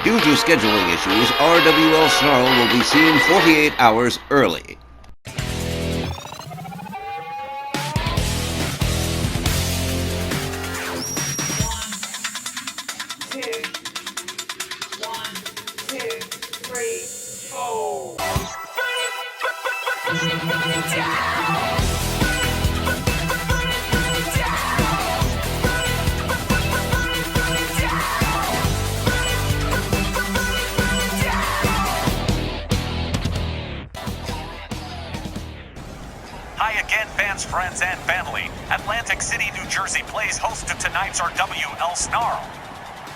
Due to scheduling issues, RWL Sn Rl will be seen 48 hours early. Hi again, fans, friends, and family. Atlantic City, New Jersey plays host to tonight's RWL Sn Rl.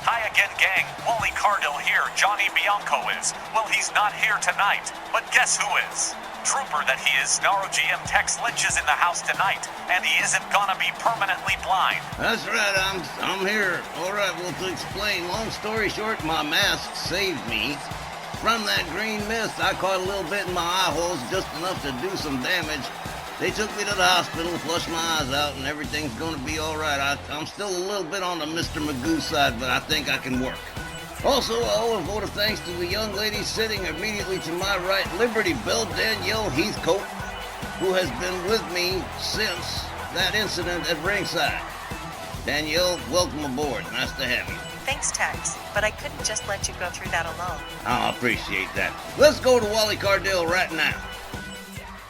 Hi again, gang. Wally Cardill here. Johnny Bianco is. Well, he's not here tonight, but guess who is? Trooper that he is, Sn Rl GM Tex Lynch is in the house tonight, and he isn't gonna be permanently blind. That's right, I'm here. Alright, well, to explain, long story short, my mask saved me. From that green mist, I caught a little bit in my eye holes, just enough to do some damage. They took me to the hospital, flushed my eyes out, and everything's gonna be alright. I'm still a little bit on the Mr. Magoo side, but I think I can work. Also, I owe a vote of thanks to the young lady sitting immediately to my right, Liberty Belle Danielle Heathcote, who has been with me since that incident at ringside. Danielle, welcome aboard. Nice to have you. Thanks, Tex, but I couldn't just let you go through that alone. I appreciate that. Let's go to Wally Cardell right now.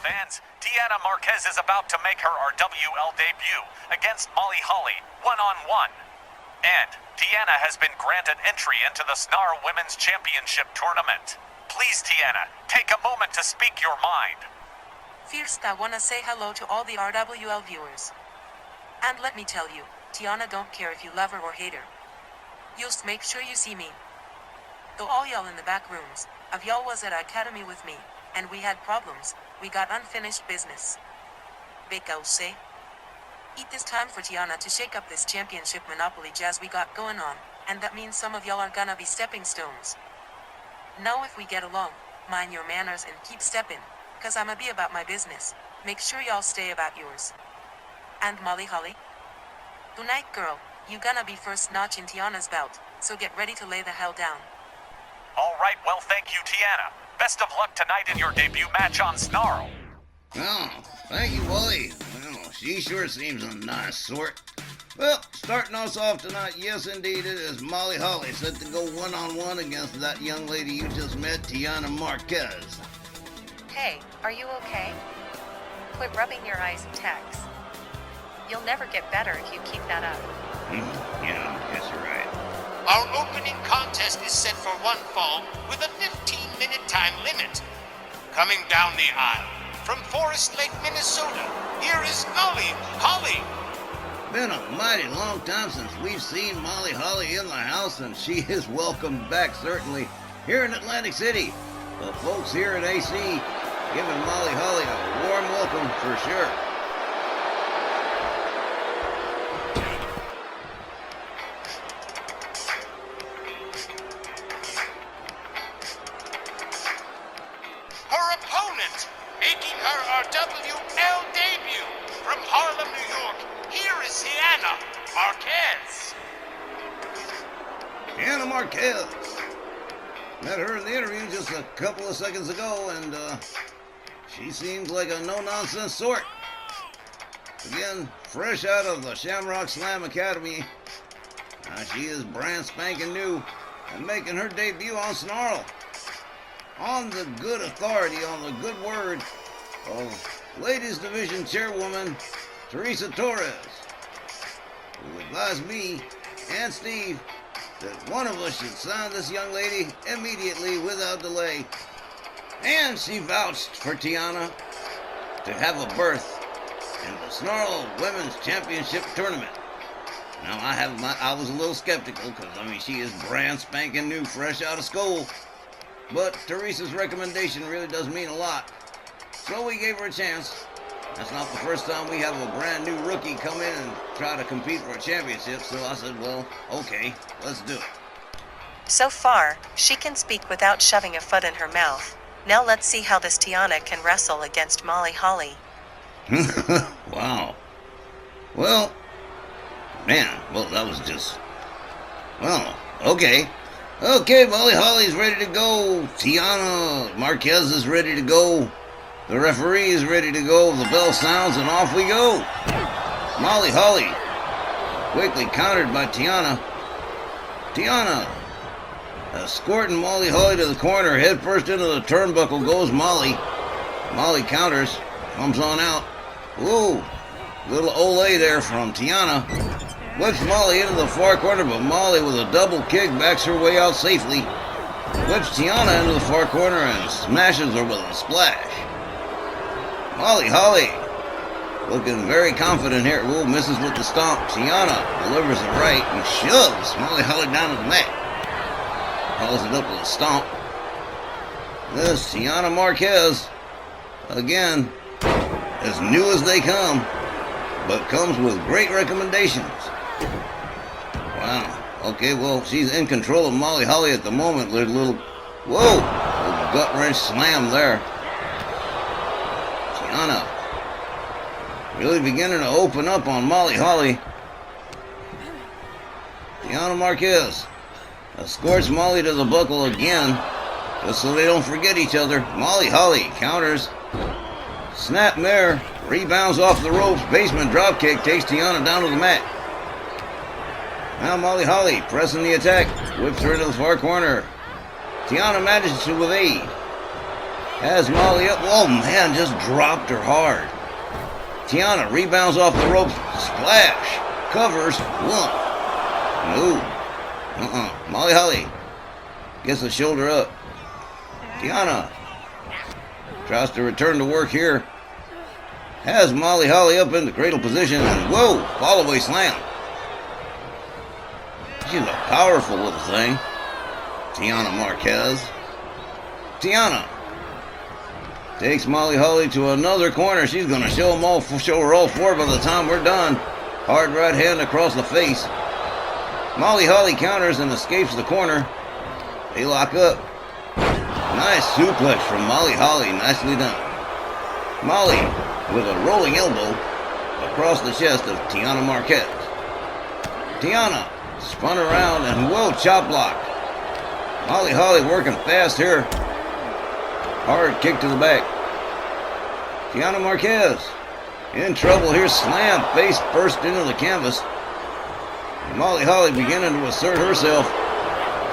Fans, Tiana Marquez is about to make her RWL debut against Molly Holly, one-on-one. And Tiana has been granted entry into the Sn Rl Women's Championship Tournament. Please, Tiana, take a moment to speak your mind. First, I wanna say hello to all the RWL viewers. And let me tell you, Tiana don't care if you love her or hate her. Just make sure you see me. Though all y'all in the back rooms, of y'all was at academy with me, and we had problems, we got unfinished business. Beko say. It is time for Tiana to shake up this championship monopoly jazz we got going on, and that means some of y'all are gonna be stepping stones. Now if we get along, mind your manners and keep stepping, cause I'ma be about my business. Make sure y'all stay about yours. And Molly Holly? Tonight, girl, you gonna be first notch in Tiana's belt, so get ready to lay the hell down. Alright, well thank you, Tiana. Best of luck tonight in your debut match on Sn Rl. Oh, thank you, Wally. Well, she sure seems a nice sort. Well, starting us off tonight, yes indeed, it is Molly Holly set to go one-on-one against that young lady you just met, Tiana Marquez. Hey, are you okay? Quit rubbing your eyes, Tex. You'll never get better if you keep that up. Yeah, I guess you're right. Our opening contest is set for one fall with a 15-minute time limit. Coming down the aisle, from Forest Lake, Minnesota, here is Molly Holly. Been a mighty long time since we've seen Molly Holly in the house, and she is welcome back, certainly, here in Atlantic City. The folks here at AC giving Molly Holly a warm welcome for sure. Her opponent, making her RWL debut from Harlem, New York, here is Tiana Marquez. Tiana Marquez. Met her in the interview just a couple of seconds ago, and she seems like a no-nonsense sort. Again, fresh out of the Shamrock Slam Academy, she is brand spanking new and making her debut on Sn Rl. On the good authority, on the good word of Ladies Division Chairwoman Teresa Torres, who advised me and Steve that one of us should sign this young lady immediately without delay. And she vouched for Tiana to have a berth in the Sn Rl Women's Championship Tournament. Now, I was a little skeptical because, she is brand spanking new, fresh out of school. But Teresa's recommendation really does mean a lot. So we gave her a chance. That's not the first time we have a brand new rookie come in and try to compete for a championship, so I said, well, okay, let's do it. So far, she can speak without shoving a foot in her mouth. Now let's see how this Tiana can wrestle against Molly Holly. Wow. Well, man, well, that was just... Well, okay. Okay, Molly Holly's ready to go. Tiana Marquez is ready to go. The referee is ready to go. The bell sounds and off we go. Molly Holly quickly countered by Tiana. Tiana escorting Molly Holly to the corner. Head first into the turnbuckle goes Molly. Molly counters. Comes on out. Whoa. Little Olay there from Tiana. Whips Molly into the far corner, but Molly with a double kick backs her way out safely. Whips Tiana into the far corner and smashes her with a splash. Molly Holly looking very confident here. Ooh, misses with the stomp. Tiana delivers it right and shoves Molly Holly down to the mat. Follows it up with a stomp. This Tiana Marquez, again, as new as they come, but comes with great recommendations. Wow. Okay, well, she's in control of Molly Holly at the moment. There's a little, whoa, a gut wrench slam there. Tiana really beginning to open up on Molly Holly. Tiana Marquez escorts Molly to the buckle again, just so they don't forget each other. Molly Holly counters. Snap mare, rebounds off the ropes, basement dropkick, takes Tiana down to the mat. Now Molly Holly pressing the attack, whips her into the far corner. Tiana manages to evade. Has Molly up, oh man, just dropped her hard. Tiana rebounds off the ropes, splash, covers, one. No. Molly Holly gets the shoulder up. Tiana tries to return to work here. Has Molly Holly up in the cradle position and whoa, fall away slam. She's a powerful little thing. Tiana Marquez. Tiana takes Molly Holly to another corner. She's going to show her all four by the time we're done. Hard right hand across the face. Molly Holly counters and escapes the corner. They lock up. Nice suplex from Molly Holly. Nicely done. Molly with a rolling elbow across the chest of Tiana Marquez. Tiana spun around and whoa, chop block. Molly Holly working fast here. Hard kick to the back. Tiana Marquez in trouble here. Slam face first into the canvas. Molly Holly beginning to assert herself.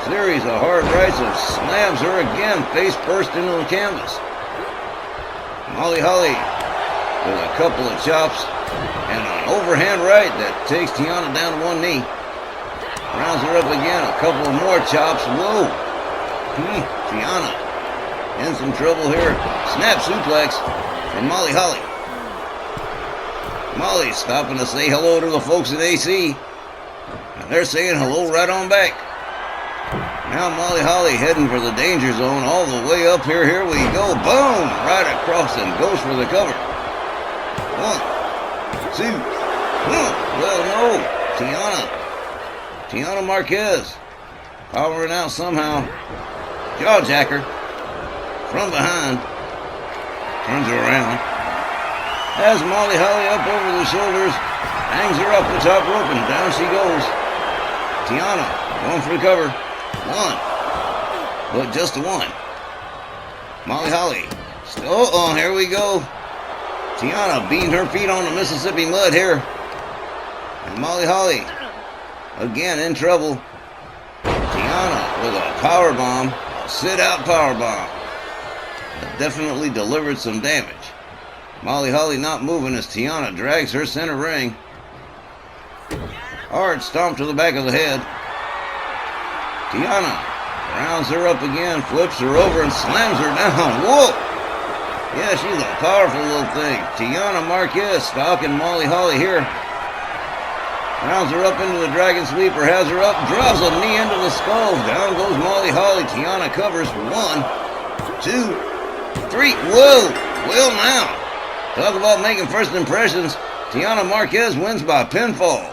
Series of hard rights and slams her again face first into the canvas. Molly Holly with a couple of chops and an overhand right that takes Tiana down to one knee. Rounds her up again, a couple of more chops. Whoa. Tiana in some trouble here. Snap suplex from Molly Holly. Molly stopping to say hello to the folks at AC. And they're saying hello right on back. Now Molly Holly heading for the danger zone all the way up here. Here we go. Boom! Right across and goes for the cover. 1, 2, 1. Well, no. Tiana Marquez powering out somehow. Jawjacker from behind. Turns her around. Has Molly Holly up over the shoulders. Hangs her up the top rope and down she goes. Tiana going for the cover. 1. But just a 1. Molly Holly. Oh, here we go. Tiana beating her feet on the Mississippi mud here. And Molly Holly again in trouble. Tiana with a power bomb. A sit-out power bomb. That definitely delivered some damage. Molly Holly not moving as Tiana drags her center ring. Hard stomp to the back of the head. Tiana rounds her up again, flips her over and slams her down. Whoa! Yeah, she's a powerful little thing. Tiana Marquez stalking Molly Holly here. Rounds her up into the dragon sweeper, has her up, drives a knee into the skull. Down goes Molly Holly. Tiana covers. 1, 2, 3. Whoa! Well now, talk about making first impressions. Tiana Marquez wins by pinfall.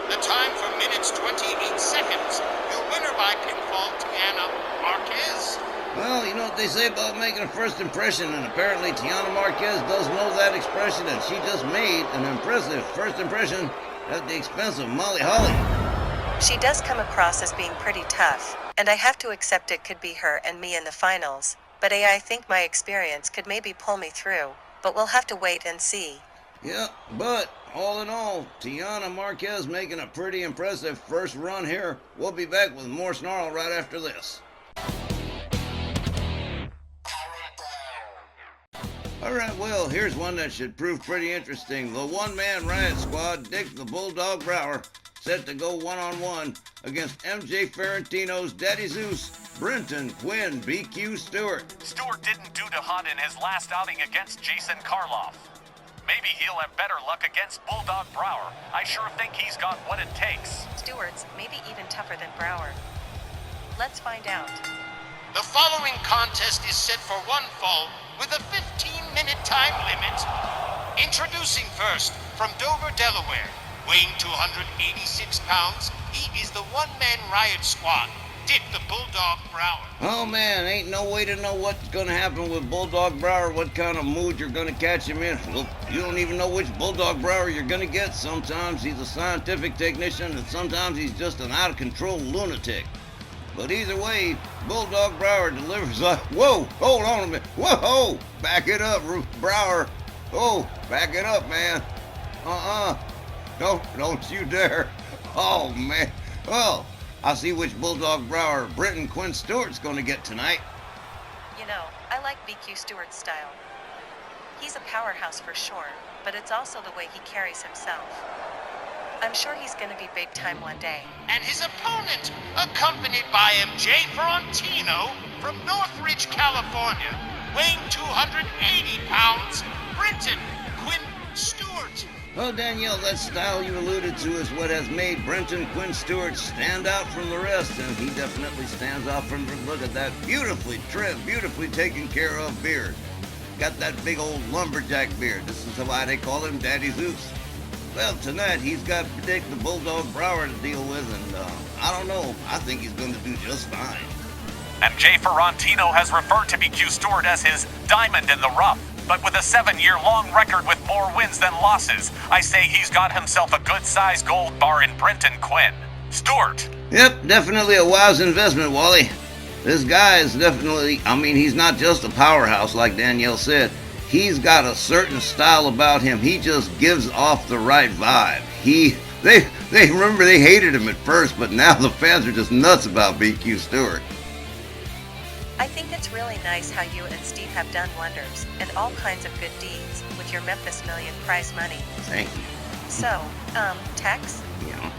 The time for minutes 28 seconds. Your winner by pinfall, Tiana Marquez. Well, you know what they say about making a first impression, and apparently Tiana Marquez does know that expression, and she just made an impressive first impression at the expense of Molly Holly. She does come across as being pretty tough. And I have to accept it could be her and me in the finals, but I think my experience could maybe pull me through, but we'll have to wait and see. Yeah, but all in all, Tiana Marquez making a pretty impressive first run here. We'll be back with more Snarl right after this. Alright, well, here's one that should prove pretty interesting. The one-man riot squad, Dick the Bulldog Brower, set to go one-on-one against MJ Ferrantino's Daddy Zeus, Brenton Quinn BQ Stewart. Stewart didn't do too hot in his last outing against Jason Karloff. Maybe he'll have better luck against Bulldog Brower. I sure think he's got what it takes. Stewart's maybe even tougher than Brower. Let's find out. The following contest is set for one fall with a 15-minute time limit. Introducing first, from Dover, Delaware, weighing 286 pounds, he is the one-man riot squad, Dick the Bulldog Brower. Oh man, ain't no way to know what's gonna happen with Bulldog Brower, what kind of mood you're gonna catch him in. Look, you don't even know which Bulldog Brower you're gonna get. Sometimes he's a scientific technician and sometimes he's just an out-of-control lunatic. But either way, Bulldog Brower delivers a... Whoa, hold on a minute. Whoa, back it up, Brower. Oh, back it up, man. Don't you dare. Oh, man. Well, I see which Bulldog Brower Brenton Quinn Stewart's going to get tonight. You know, I like BQ Stewart's style. He's a powerhouse for sure, but it's also the way he carries himself. I'm sure he's going to be big time one day. And his opponent, accompanied by MJ Ferrantino from Northridge, California, weighing 280 pounds, Brenton Quinn Stewart. Well, Danielle, that style you alluded to is what has made Brenton Quinn Stewart stand out from the rest, and he definitely stands out from the... Look at that beautifully trimmed, beautifully taken care of beard. Got that big old lumberjack beard. This is why they call him Daddy Zeus. Well, tonight he's got Dick the Bulldog Brower to deal with, and I don't know. I think he's going to do just fine. And Jay Ferrantino has referred to BQ Stewart as his diamond in the rough. But with a 7-year-long record with more wins than losses, I say he's got himself a good-sized gold bar in Brenton Quinn. Stewart. Yep, definitely a wise investment, Wally. This guy is definitely, I mean, he's not just a powerhouse like Danielle said. He's got a certain style about him. He just gives off the right vibe. They remember they hated him at first, but now the fans are just nuts about BQ Stewart. I think it's really nice how you and Steve have done wonders and all kinds of good deeds with your Memphis Million prize money. Thank you. So, Tex? Yeah.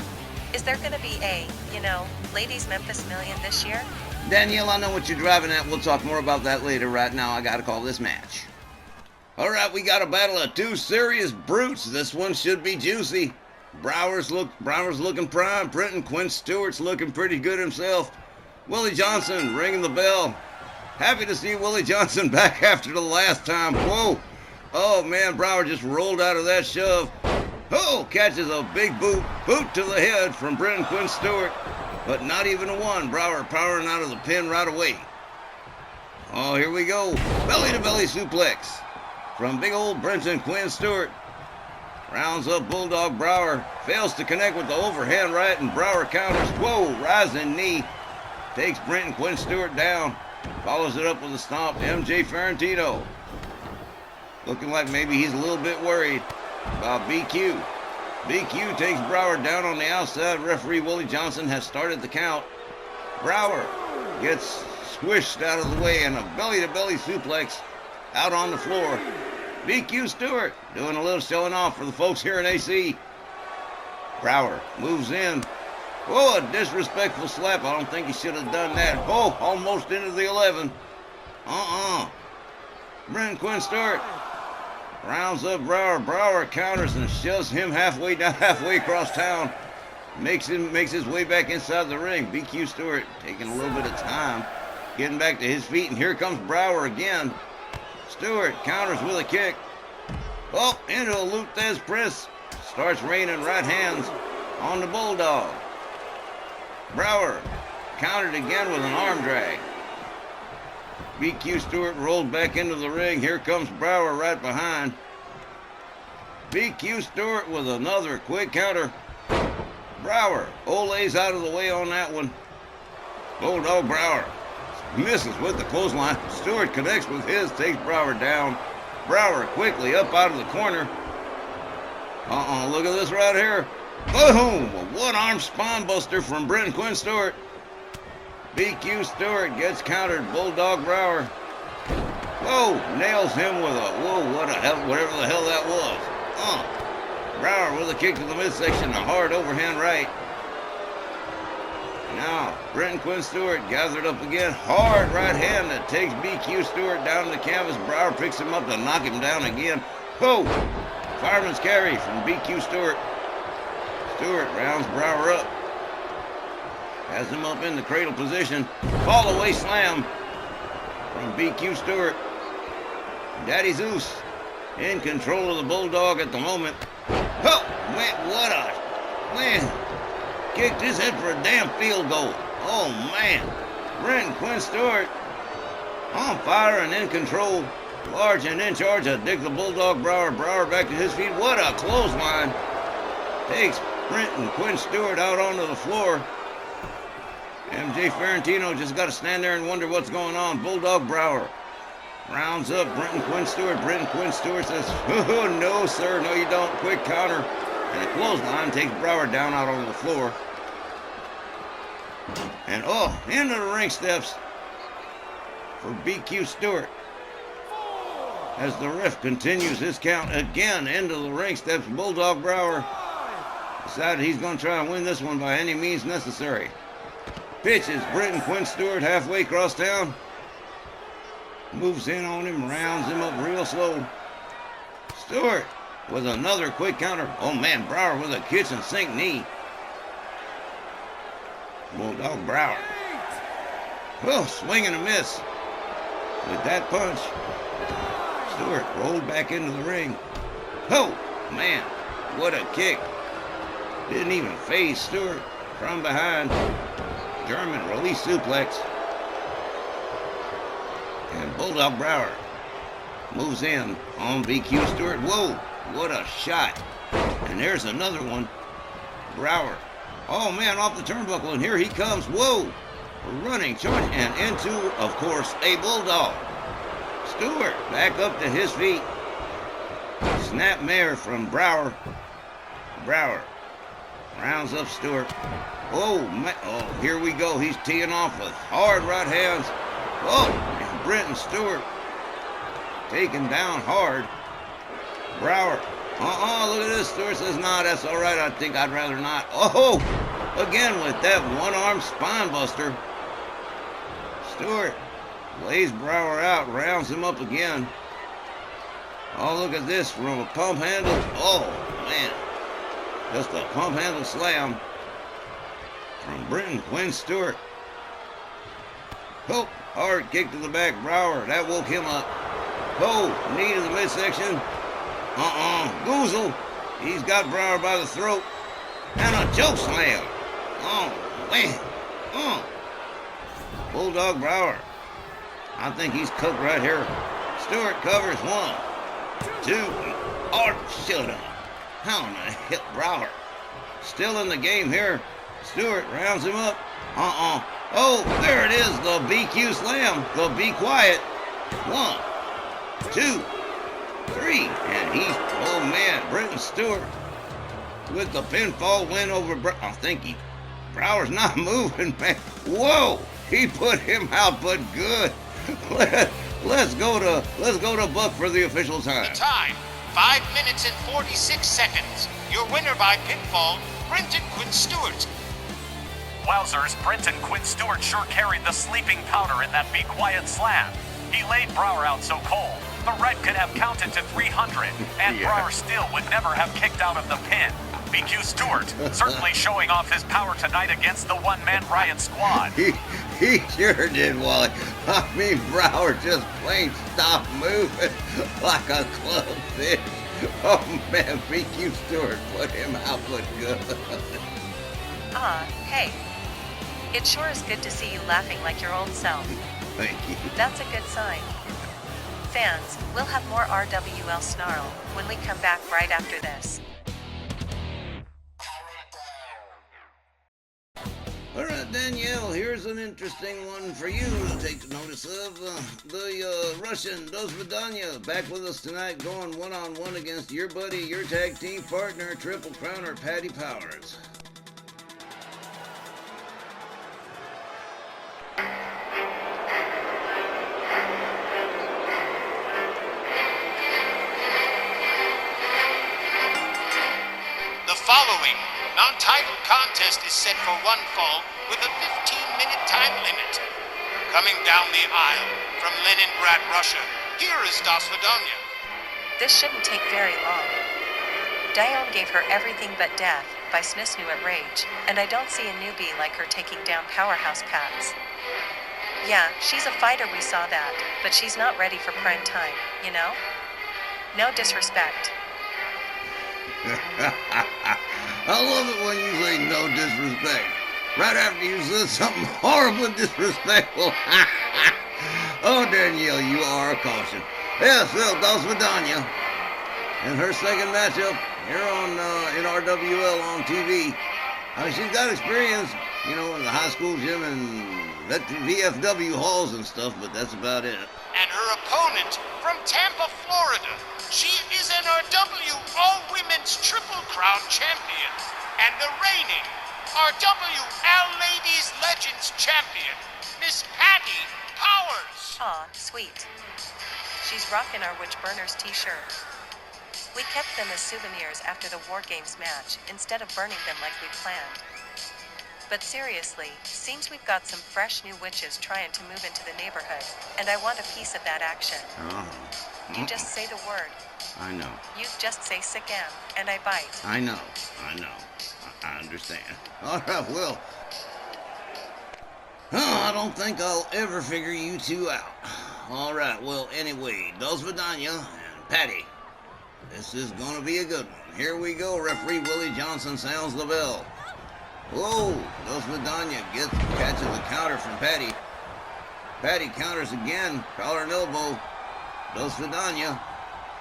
Is there gonna be a, ladies Memphis Million this year? Danielle, I know what you're driving at. We'll talk more about that later. Right now, I gotta call this match. All right, we got a battle of two serious brutes. This one should be juicy. Brower's looking prime. Brenton Quinn Stewart's looking pretty good himself. Willie Johnson ringing the bell. Happy to see Willie Johnson back after the last time. Whoa. Oh, man, Brower just rolled out of that shove. Oh, catches a big boot to the head from Brenton Quinn Stewart. But not even a one. Brower powering out of the pin right away. Oh, here we go. Belly-to-belly suplex from big old Brenton Quinn Stewart. Rounds up Bulldog Brower. Fails to connect with the overhand right, and Brower counters. Whoa, rising knee. Takes Brenton Quinn Stewart down. Follows it up with a stomp. MJ Ferrantino. Looking like maybe he's a little bit worried about BQ. BQ takes Brower down on the outside. Referee Willie Johnson has started the count. Brower gets squished out of the way and a belly-to-belly suplex out on the floor. BQ Stewart doing a little showing off for the folks here in AC. Brower moves in. Oh, a disrespectful slap. I don't think he should have done that. Oh, almost into the 11. Brenton Quinn Stewart rounds up Brower. Brower counters and shoves him halfway across town. Makes his way back inside the ring. BQ Stewart taking a little bit of time getting back to his feet, and here comes Brower again. Stewart counters with a kick. Oh, into a Luthez press. Starts raining right hands on the Bulldog. Brower countered again with an arm drag. BQ Stewart rolled back into the ring. Here comes Brower right behind. BQ Stewart with another quick counter. Brower olays out of the way on that one. Bulldog Brower misses with the clothesline. Stewart connects with his, takes Brower down. Brower quickly up out of the corner. Look at this right here. Boom! A one-arm spine buster from Brenton Quinn Stewart. BQ Stewart gets countered. Bulldog Brower. Whoa! Nails him with a, whoa, whatever the hell that was. Brower with a kick to the midsection, a hard overhand right. Now, Brenton Quinn Stewart gathered up again. Hard right hand that takes BQ Stewart down to the canvas. Brower picks him up to knock him down again. Whoa! Fireman's carry from BQ Stewart. Stewart rounds Brower up. Has him up in the cradle position. Fall away slam from BQ Stewart. Daddy Zeus in control of the Bulldog at the moment. Oh, man, what a, man. Kicked his head for a damn field goal. Oh, man. Brenton Quinn Stewart on fire and in control. Large and in charge of Dick the Bulldog Brower. Brower back to his feet. What a clothesline. Takes Brenton Quinn Stewart out onto the floor. MJ Ferrantino just got to stand there and wonder what's going on. Bulldog Brower rounds up Brenton Quinn Stewart. Brenton Quinn Stewart says, oh, no, sir. No, you don't. Quick counter. And a clothesline takes Brower down out on the floor. And, into the ring steps for BQ Stewart. As the ref continues his count again into the ring steps, Bulldog Brower decided he's going to try and win this one by any means necessary. Pitches Brenton Quinn Stewart halfway across town. Moves in on him, rounds him up real slow. Stewart with another quick counter. Oh man, Brower with a kitchen sink knee. Bulldog Brower. Oh, swing and a miss. With that punch, Stewart rolled back into the ring. Oh, man, what a kick. Didn't even phase Stewart from behind. German release suplex. And Bulldog Brower moves in on BQ Stewart. Whoa, what a shot. And there's another one. Brower. Oh, man, off the turnbuckle, and here he comes. Whoa, running, charging, and into, of course, a Bulldog. Stewart back up to his feet. Snap mare from Brower. Brower rounds up Stewart. Oh, man. Oh, here we go. He's teeing off with hard right hands. Oh, and Brenton Stewart taken down hard. Brower. Look at this. Stewart says, nah, that's all right. I think I'd rather not. Oh, again with that one-arm spine buster. Stewart lays Brower out, rounds him up again. Oh, look at this from a pump handle. Oh, man. Just a pump handle slam from Brenton Quinn Stewart. Oh, hard kick to the back. Brower, that woke him up. Oh, knee to the midsection. Goozle. He's got Brower by the throat. And a choke slam. Oh, man. Bulldog Brower. I think he's cooked right here. Stewart covers 1, 2. Oh, shut up. How in the hell, Brower? Still in the game here. Stewart rounds him up. Oh, there it is. The BQ slam. The be quiet. 1, 2, 3. And he's, oh man, Brenton Stewart with the pinfall win over Brower's not moving, man. Whoa, he put him out, but good. Let's go to Buck for the official time. The time, 5 minutes and 46 seconds. Your winner by pinfall, Brenton Quinn Stewart. Wowzers, Brenton Quinn Stewart sure carried the sleeping powder in that Be Quiet slam. He laid Brower out so cold, the Red could have counted to 300, and Brower still would never have kicked out of the pin. BQ Stewart certainly showing off his power tonight against the one-man Riot Squad. He sure did, Wally. I mean, Brower just plain stopped moving like a club fish. Oh, man, BQ Stewart put him out, but good. Hey. It sure is good to see you laughing like your old self. Thank you. That's a good sign. Fans, we'll have more RWL Snarl when we come back right after this. Alright then, Danielle, here's an interesting one for you to take notice of. The Russian DOSVETANYA back with us tonight, going one-on-one against your buddy, your tag team partner, Triple Crowner, Patti Powers. The following non-titled contest is set for one fall with a 15-minute time limit. Coming down the aisle from Leningrad, Russia, here is DOSVETANYA. This shouldn't take very long. Dione gave her everything but death by Smith's New at Rage, and I don't see a newbie like her taking down powerhouse Pats. Yeah, she's a fighter, we saw that, but she's not ready for prime time, you know? No disrespect. I love it when you say no disrespect. Right after you said something horribly disrespectful. Oh, Danielle, you are a caution. Yes, well, DOSVETANYA. And her second matchup here on in RWL on TV. I mean, she's got experience, you know, in the high school gym and VFW halls and stuff, but that's about it. And her opponent from Tampa, Florida. She is an RW All-Women's Triple Crown Champion and the reigning RWL Ladies Legends Champion, Miss Patti Powers. Aw, sweet. She's rocking our Witch Burners t-shirt. We kept them as souvenirs after the War Games match, instead of burning them like we planned. But seriously, seems we've got some fresh new witches trying to move into the neighborhood, and I want a piece of that action. You just say the word. I know. You just say sick am, and I bite. I know. I understand. All right, well. I don't think I'll ever figure you two out. All right, well, anyway, DOSVETANYA and Patti. This is going to be a good one. Here we go. Referee Willie Johnson sounds the bell. Whoa, DOSVETANYA catches a counter from Patti. Patti counters again, collar and elbow. DOSVETANYA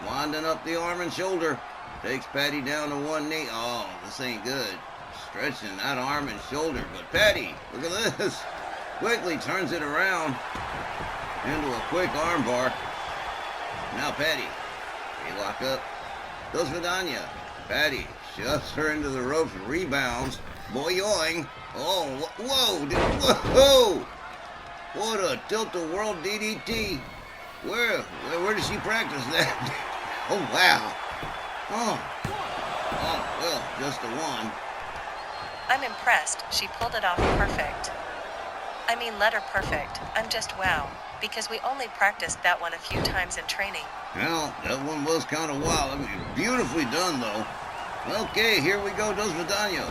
winding up the arm and shoulder. Takes Patti down to one knee. Oh, this ain't good. Stretching that arm and shoulder. But Patti, look at this. Quickly turns it around into a quick arm bar. Now Patti, they lock up. DOSVETANYA. Patti shoves her into the ropes and rebounds. Boyoing. Oh, whoa, dude, whoa. What a tilt-a-whirl DDT. Where did she practice that? Oh, wow. Oh, well, just a one. I'm impressed. She pulled it off perfect. I mean, letter perfect. I'm just wow. Because we only practiced that one a few times in training. Well, that one was kind of wild. I mean, beautifully done, though. Okay, here we go, DOSVETANYA.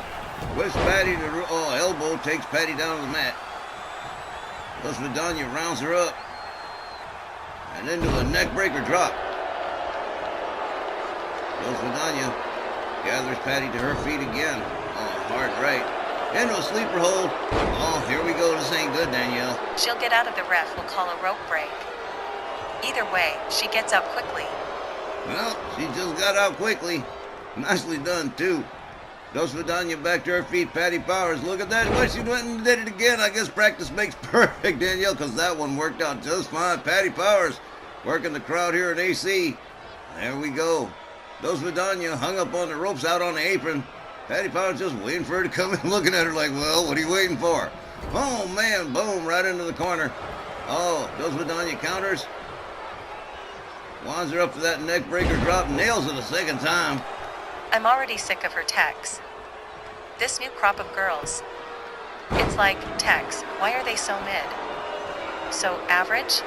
Whips Patti to elbow, takes Patti down to the mat. DOSVETANYA rounds her up. And into a neckbreaker drop. DOSVETANYA gathers Patti to her feet again. Oh, hard right. Into a sleeper hold. Oh, here we go. This ain't good, Danielle. She'll get out of the ref. We'll call a rope break. Either way, she gets out quickly. Well, she just got out quickly. Nicely done, too. DOSVETANYA back to her feet. Patti Powers, look at that. Well, she went and did it again. I guess practice makes perfect, Danielle, because that one worked out just fine. Patti Powers working the crowd here at AC. There we go. DOSVETANYA hung up on the ropes out on the apron. Patti Powers just waiting for her to come in, looking at her like, well, what are you waiting for? Oh, man, boom, right into the corner. Oh, DOSVETANYA counters. Winds her up to that neck breaker drop, nails it a second time. I'm already sick of her texts. This new crop of girls. It's like, texts, why are they so mid? So average?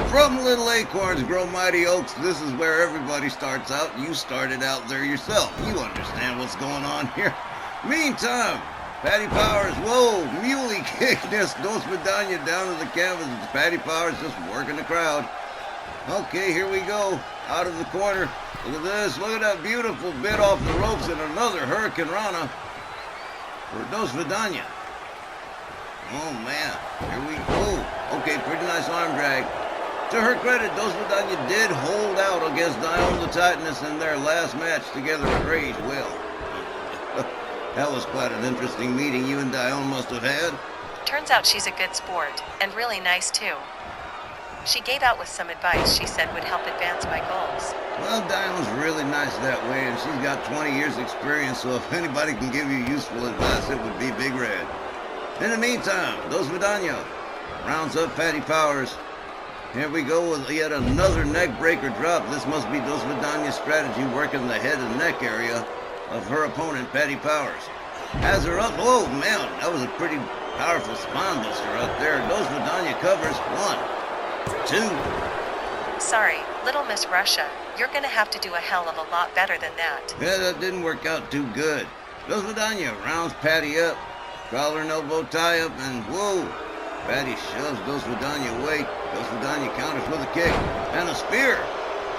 From little acorns grow mighty oaks. This is where everybody starts out. You started out there yourself. You understand what's going on here. Meantime, Patti Powers, whoa, muley kick this DOSVETANYA down to the canvas. It's Patti Powers just working the crowd. Okay, here we go. Out of the corner. Look at this. Look at that beautiful bit off the ropes and another Hurricane Rana for DOSVETANYA. Oh, man. Here we go. Okay, pretty nice arm drag. To her credit, DOSVETANYA did hold out against Dione the Titaness in their last match together at Rage. Well, That was quite an interesting meeting you and Dione must have had. Turns out she's a good sport, and really nice too. She gave out with some advice she said would help advance my goals. Well, Dione's really nice that way, and she's got 20 years experience, so if anybody can give you useful advice, it would be Big Red. In the meantime, DOSVETANYA rounds up Patti Powers. Here we go with yet another neck breaker drop. This must be DOSVETANYA's strategy working the head and neck area of her opponent, Patti Powers. Has her up. Oh, man, that was a pretty powerful spine buster up there. DOSVETANYA covers. 1, 2. Sorry, Little Miss Russia, you're gonna have to do a hell of a lot better than that. Yeah, that didn't work out too good. DOSVETANYA rounds Patti up. Collar and elbow tie up, and whoa! Patti shoves DOSVETANYA away. DOSVETANYA counters with a kick and a spear.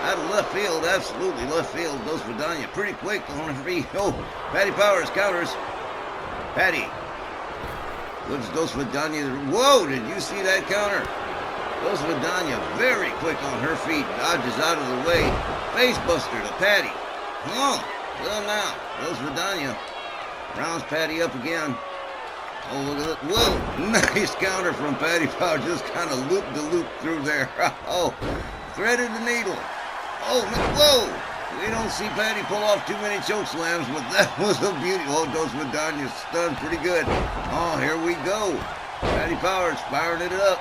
Out of left field, absolutely left field. DOSVETANYA pretty quick on her feet. Oh, Patti Powers counters. Patti gives DOSVETANYA. Whoa! Did you see that counter? DOSVETANYA very quick on her feet, dodges out of the way. Face buster to Patti. Oh, well now, DOSVETANYA rounds Patti up again. Oh, look at that. Whoa, nice counter from Patti Powers. Just kind of looped the loop through there. Oh, threaded the needle. Oh, whoa. We don't see Patti pull off too many choke slams, but that was a beauty. Oh, DOSVETANYA stunned pretty good. Oh, here we go. Patti Powers firing it up.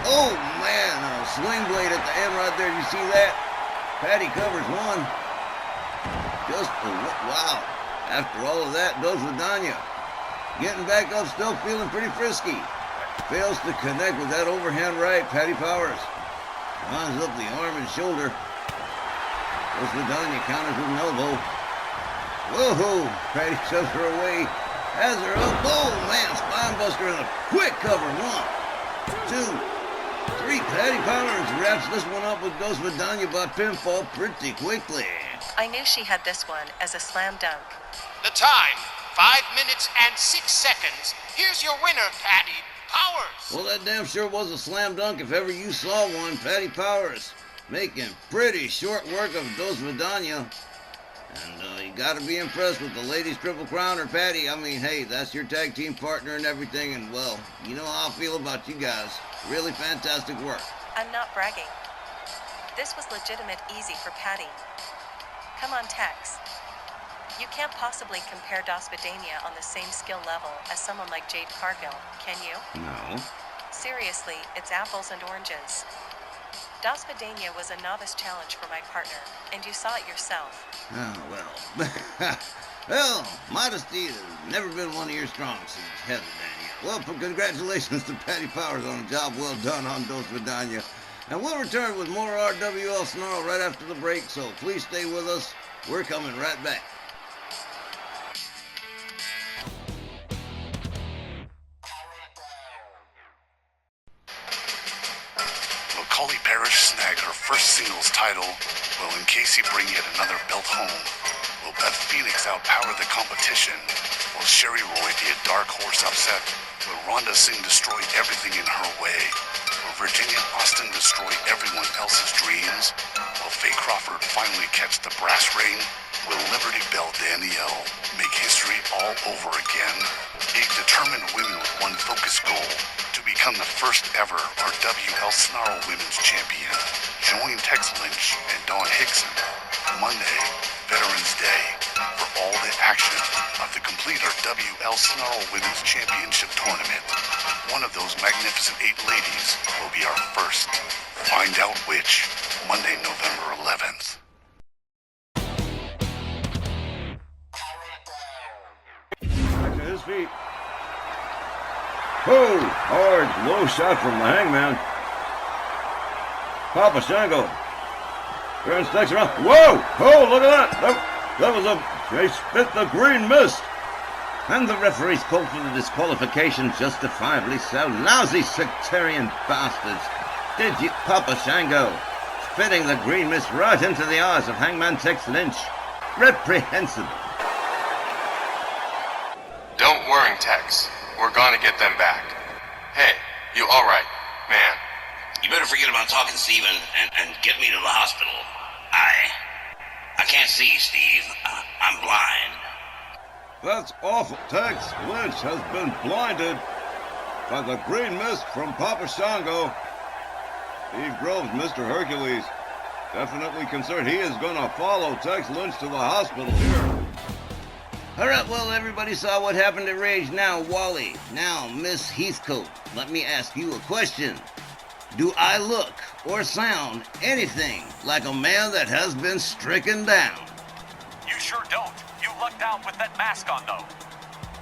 Oh, man, a sling blade at the end right there. You see that? Patti covers 1. Just, wow. After all of that, DOSVETANYA getting back up, still feeling pretty frisky. Fails to connect with that overhand right. Patti Powers lines up the arm and shoulder. DOSVETANYA counters with an elbow. Whoa! Patti shoves her away. Has her up. Oh, man, spine buster and a quick cover. 1, 2, 3. Patti Powers wraps this one up with DOSVETANYA by pinfall pretty quickly. I knew she had this one as a slam dunk. The time, 5 minutes and 6 seconds. Here's your winner, Patti Powers. Well, that damn sure was a slam dunk if ever you saw one. Patti Powers making pretty short work of DOSVETANYA. And you got to be impressed with the ladies' triple crowner, Patti. I mean, hey, that's your tag team partner and everything. And, well, you know how I feel about you guys. Really fantastic work. I'm not bragging. This was legitimate easy for Patti. Come on, Tex. You can't possibly compare DOSVETANYA on the same skill level as someone like Jade Cargill, can you? No. Seriously, it's apples and oranges. DOSVETANYA was a novice challenge for my partner, and you saw it yourself. Oh, well. Well, modesty has never been one of your strong suits, has it, Daniel? Well, congratulations to Patti Powers on a job well done on DOSVETANYA. And we'll return with more RWL Sn Rl right after the break, so please stay with us. We're coming right back. Macaulay Parrish snagged her first singles title. Will Casey bring yet another belt home? Will Beth Phoenix outpower the competition? Will Sherry Roy be a dark horse upset? Will Rhonda Singh destroy everything in her way? Will Virginia Austin destroy everyone else's dreams? Will Faye Crawford finally catch the brass ring? Will Liberty Bell Danielle make history all over again? 8 determined women with one focused goal: to become the first ever RWL Sn Rl Women's Champion. Join Tex Lynch and Dawn Hickson Monday, Veterans Day, for all the action of the complete RWL Sn Rl Women's Championship Tournament. One of those magnificent 8 ladies will be our first. Find out which, Monday, November 11th. Back to his feet. Oh, hard, low shot from the Hangman. Papa Shango. Turns next around. Whoa! Oh, look at that! That was they spit the green mist. And the referees called for the disqualification justifiably so. Lousy sectarian bastards. Did you, Papa Shango? Spitting the green mist right into the eyes of Hangman Tex Lynch. Reprehensible. Don't worry, Tex. We're gonna get them back. Hey, you alright, man? You better forget about talking, Steven, and get me to the hospital. I can't see, Steve. I'm blind. That's awful. Tex Lynch has been blinded by the green mist from Papa Shango. Steve Groves, Mr. Hercules, definitely concerned. He is going to follow Tex Lynch to the hospital here. All right, well, everybody saw what happened at Rage. Now, Wally, now, Miss Heathcote, let me ask you a question. Do I look or sound anything like a man that has been stricken down? You sure don't. You lucked out with that mask on, though.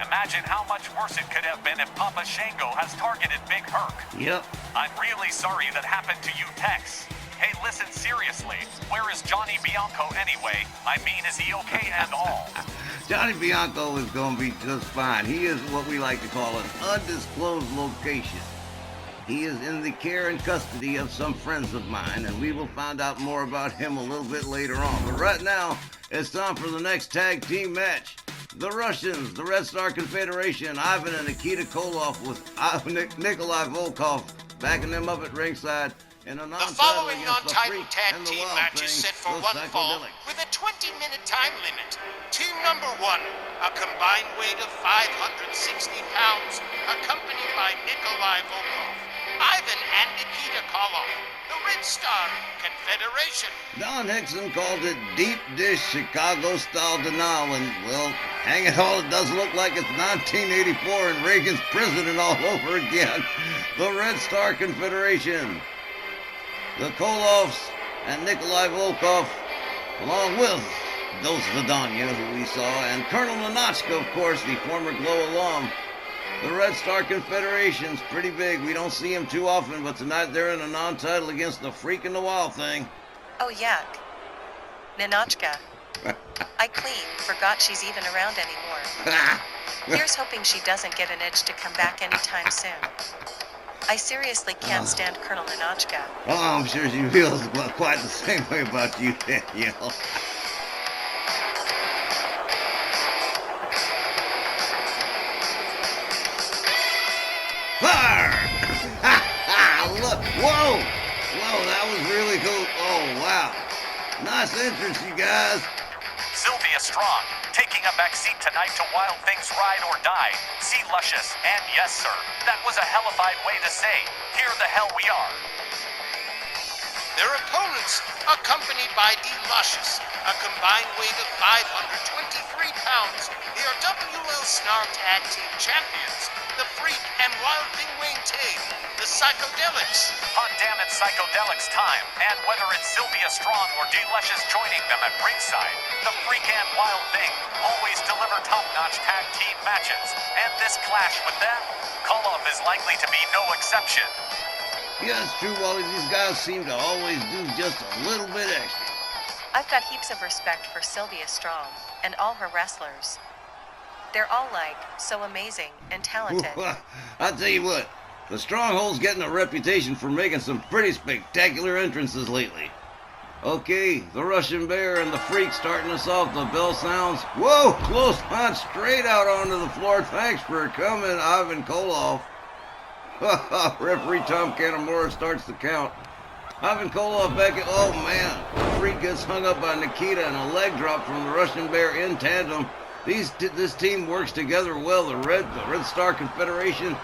Imagine how much worse it could have been if Papa Shango has targeted Big Herc. Yep. I'm really sorry that happened to you, Tex. Hey, listen seriously. Where is Johnny Bianco anyway? I mean, is he okay and all? Johnny Bianco is going to be just fine. He is what we like to call an undisclosed location. He is in the care and custody of some friends of mine, and we will find out more about him a little bit later on. But right now, it's time for the next tag team match. The Russians, the Red Star Confederation, Ivan and Nikita Koloff with Nikolai Volkov backing them up at ringside. In a The following non-title tag team match is set for one fall with a 20-minute time limit. Team number 1, a combined weight of 560 pounds, accompanied by Nikolai Volkov, Ivan and Nikita Koloff, the Red Star Confederation. Don Hickson called it deep dish Chicago-style denial, and, well, hang it all, it does look like it's 1984 and Reagan's president all over again. The Red Star Confederation. The Koloffs and Nikolai Volkov, along with DOSVETANYA, who we saw, and Colonel Nanochka, of course, the former Glow alum. The Red Star Confederation's pretty big. We don't see him too often, but tonight they're in a non-title against the Freak and the Wild Thing. Oh, yuck. Nanochka. I clean forgot she's even around anymore. Here's hoping she doesn't get an itch to come back anytime soon. I seriously can't stand Colonel Nanochka. Oh, I'm sure she feels quite the same way about you, Danielle. Fire! Look, whoa! Whoa, that was really cool. Oh, wow. Nice entrance, you guys. Sylvia Strong, taking a back seat tonight to Wild Things Ride or Die. See Luscious, and yes, sir, that was a hellified way to say, here the hell we are. Their opponents, accompanied by Luscious, a combined weight of 523 pounds, they are WL Sn Rl Tag Team Champions, the Freak and Wild Thing Wayne Tate, the Psychodelics. Hot damn it, Psychodelics time. And whether it's Sylvia Strong or Luscious joining them at ringside, the Freak and Wild Thing always deliver top-notch tag team matches. And this clash with them, Koloff is likely to be no exception. Yeah, it's true, Wally. These guys seem to always do just a little bit extra. I've got heaps of respect for Sylvia Strong and all her wrestlers. They're all so amazing and talented. I'll tell you what, the Stronghold's getting a reputation for making some pretty spectacular entrances lately. Okay, the Russian Bear and the Freak starting us off. The bell sounds. Whoa, close line straight out onto the floor. Thanks for coming, Ivan Koloff. Referee Tom Canamora starts the count. Ivan Koloff back at, oh man, the Freak gets hung up by Nikita and a leg drop from the Russian Bear in tandem. This team works together well. The Red Star Confederation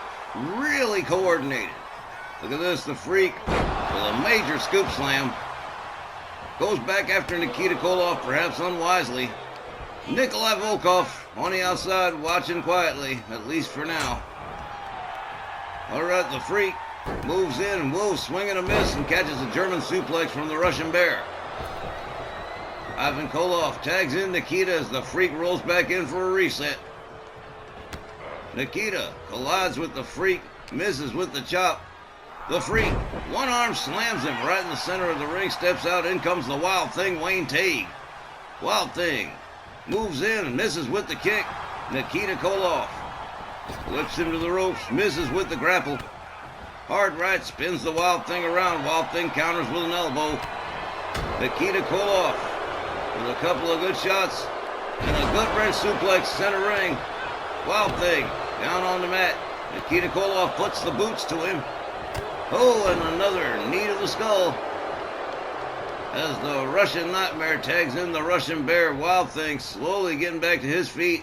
really coordinated. Look at this, the Freak with a major scoop slam. Goes back after Nikita Koloff, perhaps unwisely. Nikolai Volkov on the outside watching quietly, at least for now. All right, the Freak moves in and whoa, swing and a miss and catches a German suplex from the Russian Bear. Ivan Koloff tags in Nikita as the Freak rolls back in for a reset. Nikita collides with the Freak, misses with the chop. The Freak, one arm slams him right in the center of the ring, steps out, in comes the Wild Thing, Wayne Tate. Wild Thing moves in and misses with the kick. Nikita Koloff whips him to the ropes, misses with the grapple. Hard right, spins the Wild Thing around. Wild Thing counters with an elbow. Nikita Koloff with a couple of good shots and a gut wrench suplex center ring. Wild Thing down on the mat. Nikita Koloff puts the boots to him. Oh, and another knee to the skull. as the Russian Nightmare tags in the Russian Bear. Wild Thing slowly getting back to his feet.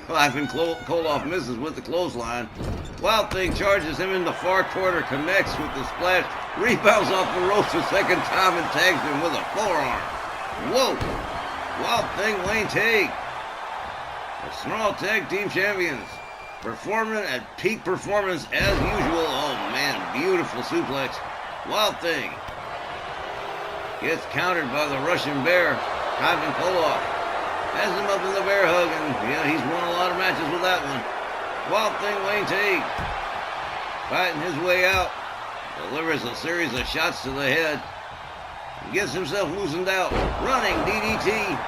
Ivan Koloff misses with the clothesline. Wild Thing charges him in the far corner, connects with the splash, rebounds off the ropes a second time and tags him with a forearm. Whoa! Wild Thing, Wayne Tague. The Snarl Tag Team Champions. Performing at peak performance as usual. Oh man, beautiful suplex. Wild Thing gets countered by the Russian Bear. Ivan Koloff has him up in the bear hug, and yeah, he's won a lot of matches with that one. Wild Thing, Wayne Tague, fighting his way out, delivers a series of shots to the head, gets himself loosened out, running DDT,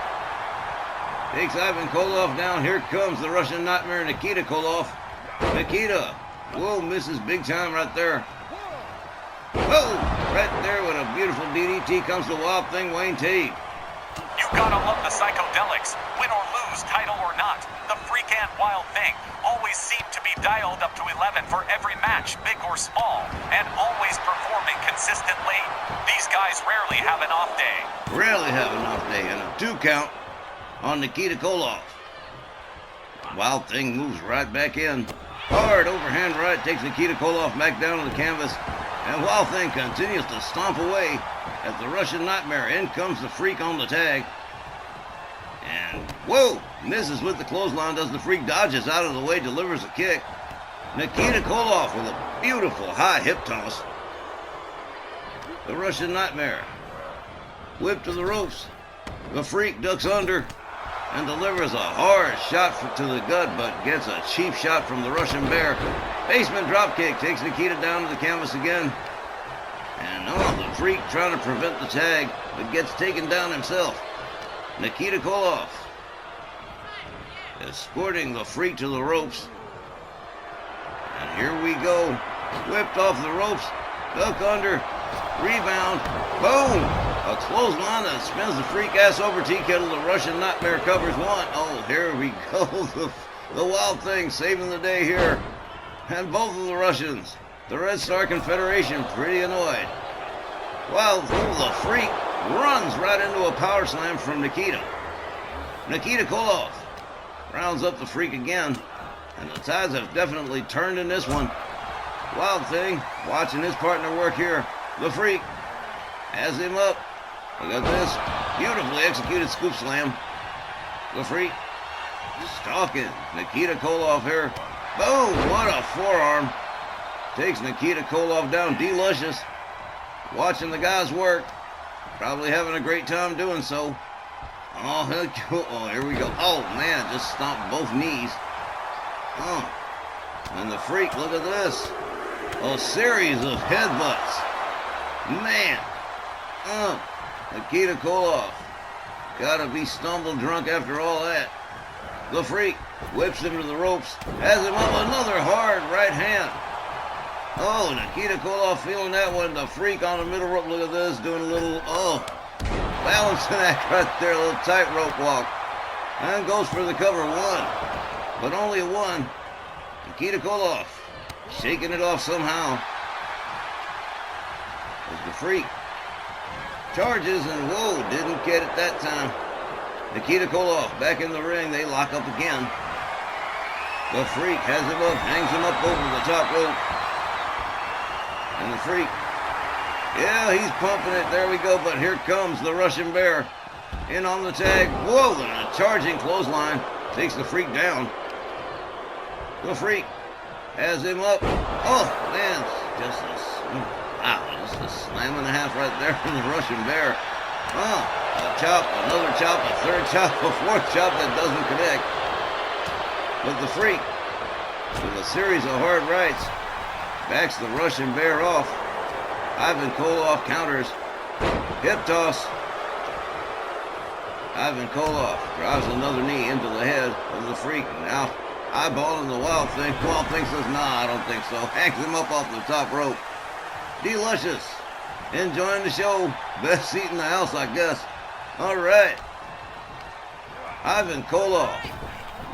takes Ivan Koloff down. Here comes the Russian Nightmare, Nikita Koloff. Nikita, whoa, misses big time right there. Whoa, right there with a beautiful DDT comes the Wild Thing, Wayne Tague. You gotta love the Psychedelics. Win or lose, title or not, the Freak and Wild Thing always seem to be dialed up to 11 for every match, big or small, and always performing consistently. These guys rarely have an off day. Rarely have an off day, and a 2 count on Nikita Koloff. Wild Thing moves right back in. Hard overhand right takes Nikita Koloff back down to the canvas, and Wild Thing continues to stomp away at the Russian Nightmare. In comes the Freak on the tag. And, whoa, misses with the clothesline, does the Freak, dodges out of the way, delivers a kick. Nikita Koloff with a beautiful high hip toss. The Russian Nightmare, whip to the ropes. The Freak ducks under and delivers a hard shot to the gut, but gets a cheap shot from the Russian Bear. Basement dropkick takes Nikita down to the canvas again. And the Freak trying to prevent the tag, but gets taken down himself. Nikita Koloff escorting the Freak to the ropes. And here we go. Whipped off the ropes, duck under, rebound, boom! A clothesline that spins the Freak ass over tea kettle. The Russian Nightmare covers one. Oh, here we go. The Wild Thing saving the day here. And both of the Russians, the Red Star Confederation, pretty annoyed. While the Freak runs right into a power slam from Nikita. Nikita Koloff rounds up the Freak again, and the tides have definitely turned in this one. Wild Thing watching his partner work here. The Freak has him up. Look at this. Beautifully executed scoop slam. The Freak stalking Nikita Koloff here. Boom! What a forearm. Takes Nikita Koloff down. D-Luscious watching the guys work. Probably having a great time doing so. Oh, here we go. Oh, man, just stomped both knees. And the Freak, look at this. A series of headbutts. Man. Nikita Koloff. Gotta be stumbled drunk after all that. The Freak whips him to the ropes. Has him up, another hard right hand. Oh, Nikita Koloff feeling that one. The Freak on the middle rope. Look at this. Doing a little, balancing act right there. A little tightrope walk. And goes for the cover. One. But only one. Nikita Koloff shaking it off somehow. As the Freak charges and, whoa, didn't get it that time. Nikita Koloff back in the ring. They lock up again. The Freak has him up, hangs him up over the top rope. And the Freak, yeah, he's pumping it. There we go. But here comes the Russian Bear in on the tag. Whoa, and a charging clothesline takes the Freak down. The Freak has him up. Oh, man, just a slam and a half right there from the Russian Bear. A chop, another chop, a third chop, a fourth chop that doesn't connect. But the Freak, with a series of hard rights, backs the Russian Bear off. Ivan Koloff counters. Hip toss. Ivan Koloff drives another knee into the head of the Freak. Now eyeballing the Wild Thing. Wild Thing says, nah, I don't think so. Hangs him up off the top rope. D-Luscious enjoying the show. Best seat in the house, I guess. All right. Ivan Koloff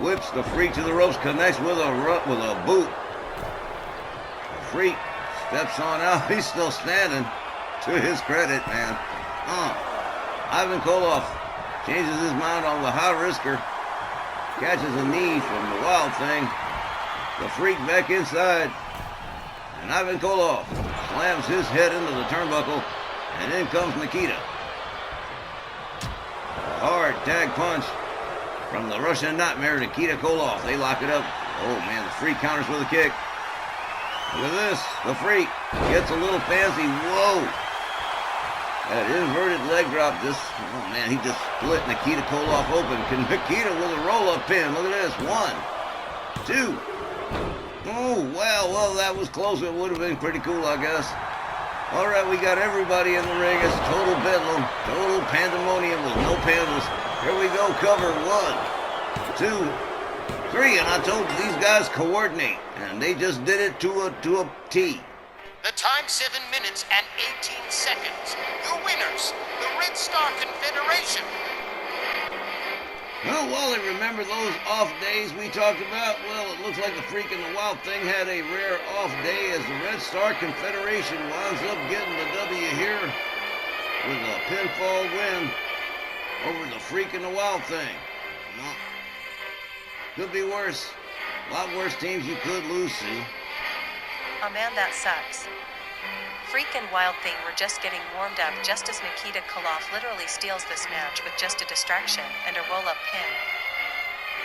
whips the Freak to the ropes, connects with a boot. The Freak steps on out. He's still standing, to his credit, man. Ivan Koloff changes his mind on the high risker, catches a knee from the Wild Thing, the Freak back inside, and Ivan Koloff slams his head into the turnbuckle, and in comes Nikita. A hard tag punch from the Russian Nightmare, Nikita Koloff. They lock it up. Oh man, the Freak counters with a kick. Look at this. The Freak gets a little fancy. Whoa. That inverted leg drop just, oh man, he just split Nikita Koloff open. Nikita with a roll-up pin. Look at this. 1, 2. Oh, well, that was close. It would have been pretty cool, I guess. All right, we got everybody in the ring. It's total bedlam, total pandemonium with no pandas. Here we go. Cover 1, 2, 3. And I told you these guys coordinate, and they just did it to a T. The time 7 minutes and 18 seconds. Your winners, the Red Star Confederation. Well, Wally, remember those off days we talked about? Well, it looks like the Freak and the Wild Thing had a rare off day as the Red Star Confederation winds up getting the W here with a pinfall win over the Freak and the Wild Thing. No, could be worse. A lot worse teams you could lose to. Oh man, that sucks. Freak and Wild Thing were just getting warmed up just as Nikita Koloff literally steals this match with just a distraction and a roll-up pin.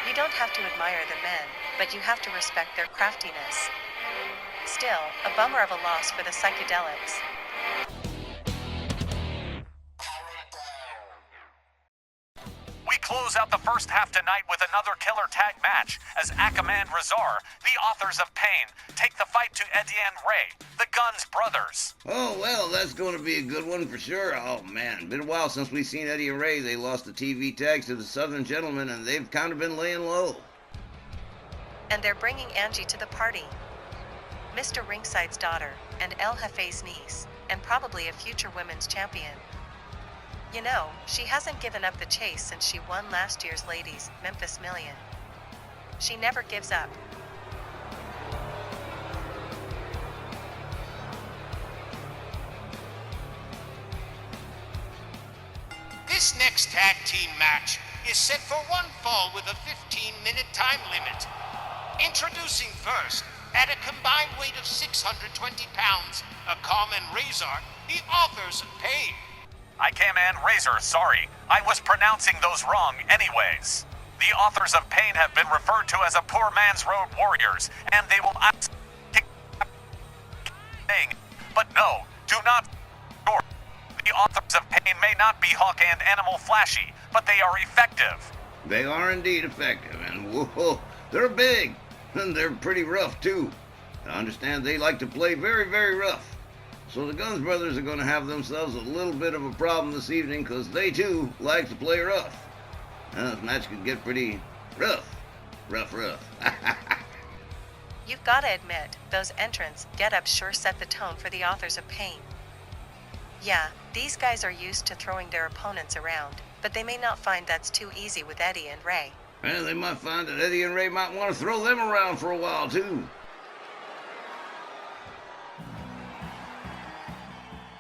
You don't have to admire the men, but you have to respect their craftiness. Still, a bummer of a loss for the Psychedelics. We close out the first half tonight with another killer tag match as Akama and Razar, the authors of Pain, take the fight to Eddie and Ray, the Guns brothers. Oh, well, that's going to be a good one for sure. Oh, man, been a while since we've seen Eddie and Ray. They lost the TV tags to the Southern Gentlemen, and they've kind of been laying low. And they're bringing Angie to the party. Mr. Ringside's daughter, and El Jefe's niece, and probably a future women's champion. You know, she hasn't given up the chase since she won last year's Ladies Memphis Million. She never gives up. This next tag team match is set for one fall with a 15-minute time limit. Introducing first, at a combined weight of 620 pounds, Akam and Razor, the authors of Pain. Akama and Razor, sorry. I was pronouncing those wrong anyways. The authors of Pain have been referred to as a poor man's road warriors, and they will but no, do not. The authors of Pain may not be hawk and animal flashy, but they are effective. They are indeed effective, and whoa, they're big, and they're pretty rough too. I understand they like to play very, very rough. So the Guns brothers are going to have themselves a little bit of a problem this evening because they too like to play rough. And this match could get pretty rough. Rough. You've got to admit, those entrants' get-ups sure set the tone for the authors of Pain. Yeah, these guys are used to throwing their opponents around, but they may not find that's too easy with Eddie and Ray. And they might find that Eddie and Ray might want to throw them around for a while too.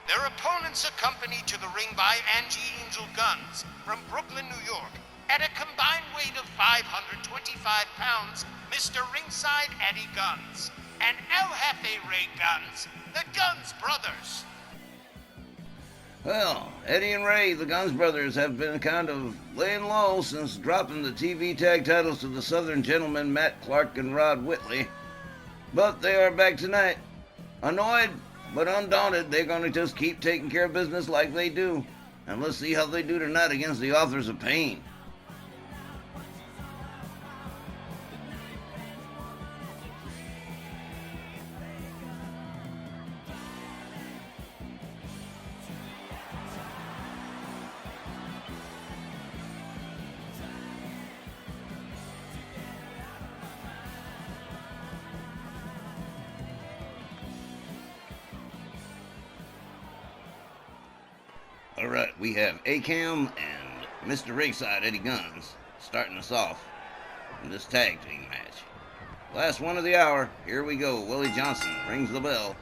Their opponents accompanied to the ring by Angie Angel Guns from Brooklyn, New York. At a combined weight of 525 pounds, Mr. Ringside Eddie Guns and El Jefe Ray Guns, the Guns brothers. Well, Eddie and Ray, the Guns brothers, have been kind of laying low since dropping the TV tag titles to the Southern Gentlemen, Matt Clark and Rod Whitley. But they are back tonight. Annoyed, but undaunted, they're going to just keep taking care of business like they do. And let's see how they do tonight against the authors of Pain. All right, we have Akam and Mr. Ringside Eddie Guns starting us off in this tag team match. Last one of the hour. Here we go. Willie Johnson rings the bell.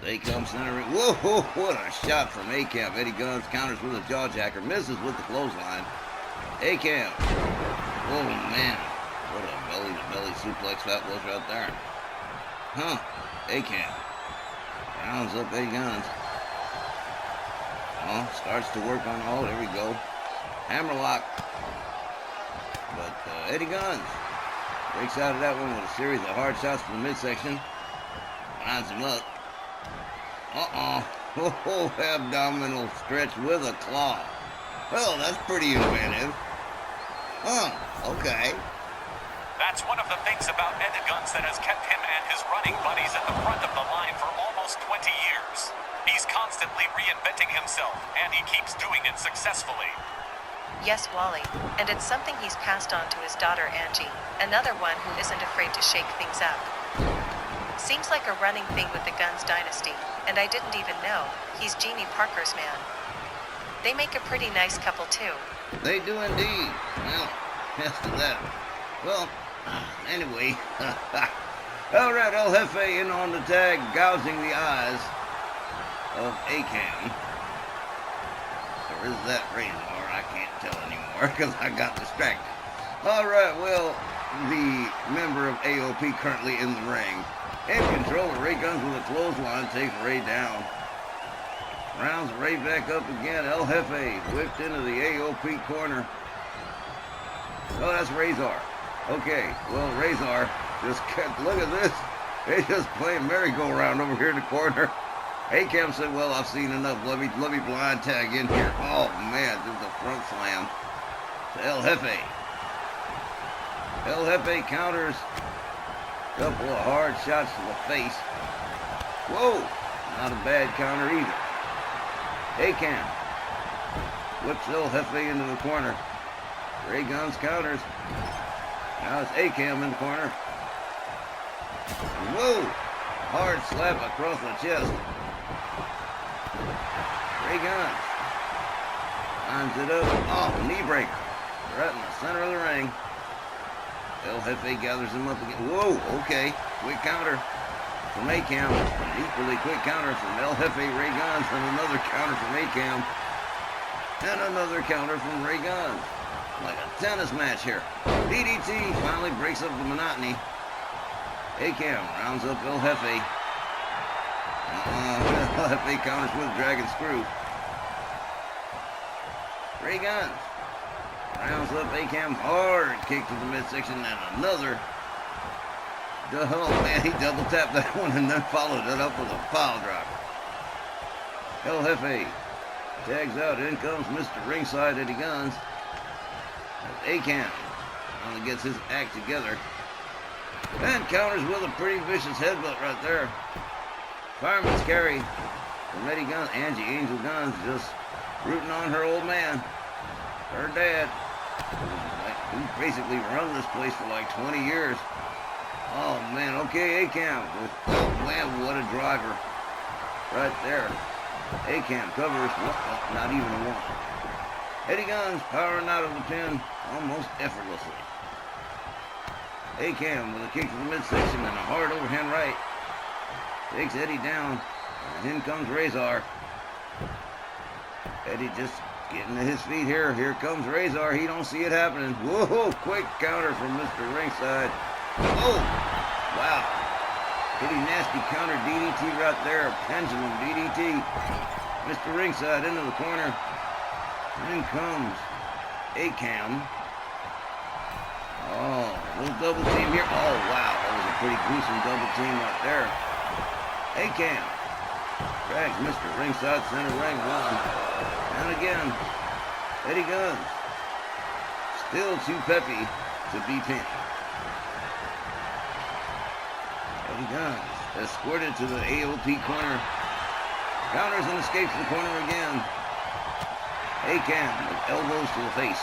They come centering. Whoa, what a shot from A-Camp. Eddie Guns counters with a jawjacker. Misses with the clothesline. A-Camp. Oh, man. What a belly-to-belly suplex that was right there. Huh. A-Camp. Rounds up Eddie Guns. Oh, starts to work on all. There we go. Hammerlock. But Eddie Guns breaks out of that one with a series of hard shots to the midsection. Lines him up. Oh, abdominal stretch with a claw. Well, that's pretty inventive. Huh, okay. That's one of the things about Eddie Guns that has kept him and his running buddies at the front of the line for almost 20 years. He's constantly reinventing himself, and he keeps doing it successfully. Yes, Wally, and it's something he's passed on to his daughter Angie, another one who isn't afraid to shake things up. Seems like a running thing with the Guns dynasty, and I didn't even know he's Jeannie Parker's man. They make a pretty nice couple too. They do indeed. Well, yes to that. Well, anyway. Alright, El Jefe in on the tag, gouging the eyes of A-Cam. Or is that Razor? I can't tell anymore because I got distracted. Alright, well, the member of AOP currently in the ring. In control of Ray Guns with a clothesline, takes Ray down. Rounds Ray back up again. El Jefe whipped into the AOP corner. Oh, that's Razor. Okay, well, Razor just kept, look at this. They just playing merry-go-round over here in the corner. A-Cam said, well, I've seen enough. Let me blind tag in here. Oh, man, there's a front slam to El Jefe. El Jefe counters. Couple of hard shots to the face. Whoa, not a bad counter either. A-Cam whips El Jefe into the corner. Ray Guns counters. Now it's A-Cam in the corner. Whoa, hard slap across the chest. Ray Guns lines it up. Oh, knee breaker right in the center of the ring. El Jefe gathers him up again. Whoa, okay. Quick counter from A-Cam. An equally quick counter from El Jefe, Ray Guns, and another counter from A-Cam. And another counter from Ray Guns. Like a tennis match here. DDT finally breaks up the monotony. A-Cam rounds up El Jefe. El Jefe counters with Dragon Screw. Ray Guns rounds up A-Cam, hard kick to the midsection, and another. Oh man, he double tapped that one and then followed it up with a pile driver. El Jefe tags out. In comes Mr. Ringside Eddie Guns. A-Cam finally gets his act together and counters with a pretty vicious headbutt right there. Fireman's carry from Eddie Guns. Angie Angel Guns just rooting on her old man, her dad, who basically run this place for like 20 years. Oh man, okay, A-Cam. Oh man, what a driver right there. A-Cam covers, not even a one. Eddie Guns powering out of the pin almost effortlessly. A-Cam with a kick to the midsection and a hard overhand right. Takes Eddie down, and in comes Razor. Eddie just getting to his feet here. Here comes Razor. He don't see it happening. Whoa, quick counter from Mr. Ringside. Oh, wow. Pretty nasty counter DDT right there. Pendulum DDT. Mr. Ringside into the corner. In comes A-Cam. Oh, little double team here. Oh, wow. That was a pretty gruesome double team right there. A-Cam drags Mr. Ringside center ring one. And again, Eddie Guns. Still too peppy to be pinned. Eddie Guns escorted to the AOP corner. Counters and escapes the corner again. A-Cam with elbows to the face.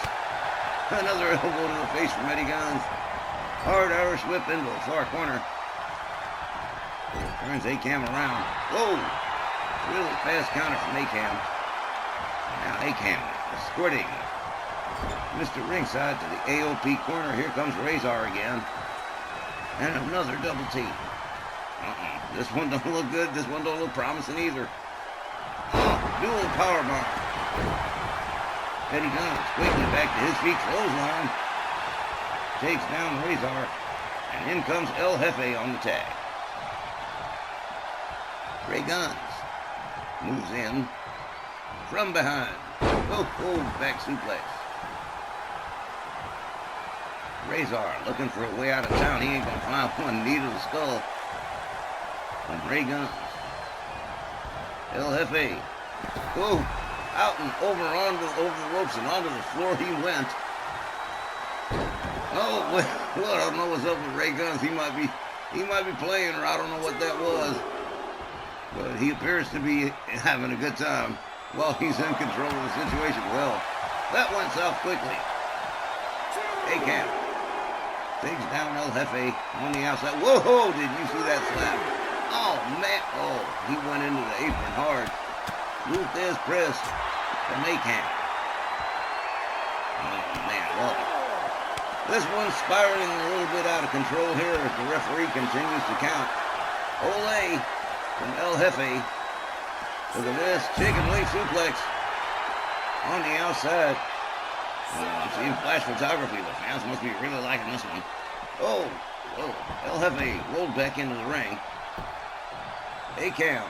Another elbow to the face from Eddie Guns. Hard Irish whip into the far corner. Turns A-Cam around. Whoa! Really fast counter from A-Cam. Now A-Cam escorting Mr. Ringside to the AOP corner. Here comes Razor again. And another double team. This one don't look good. This one don't look promising either. Dual powerbomb. Eddie Guns quickly back to his feet, clothesline. Takes down Razor. And in comes El Jefe on the tag. Ray Guns moves in from behind. Back suplex. Razor looking for a way out of town. He ain't gonna find one. Knee to the skull from Ray Guns. El Jefe. Out and over the ropes and onto the floor he went. Well, I don't know what's up with Ray Guns. He might be playing, or I don't know what that was. But he appears to be having a good time while he's in control of the situation. Well, that went south quickly. A-Camp takes down El Jefe on the outside. Whoa, did you see that slap? Oh, man. Oh, he went into the apron hard. Luthez press from A-Camp. Oh, man. Well, this one's spiraling a little bit out of control here as the referee continues to count. Ole from El Jefe. Look at this chicken wing suplex on the outside. I'm seeing flash photography. The fans must be really liking this one. Whoa. El Jefe rolled back into the ring. A-Cam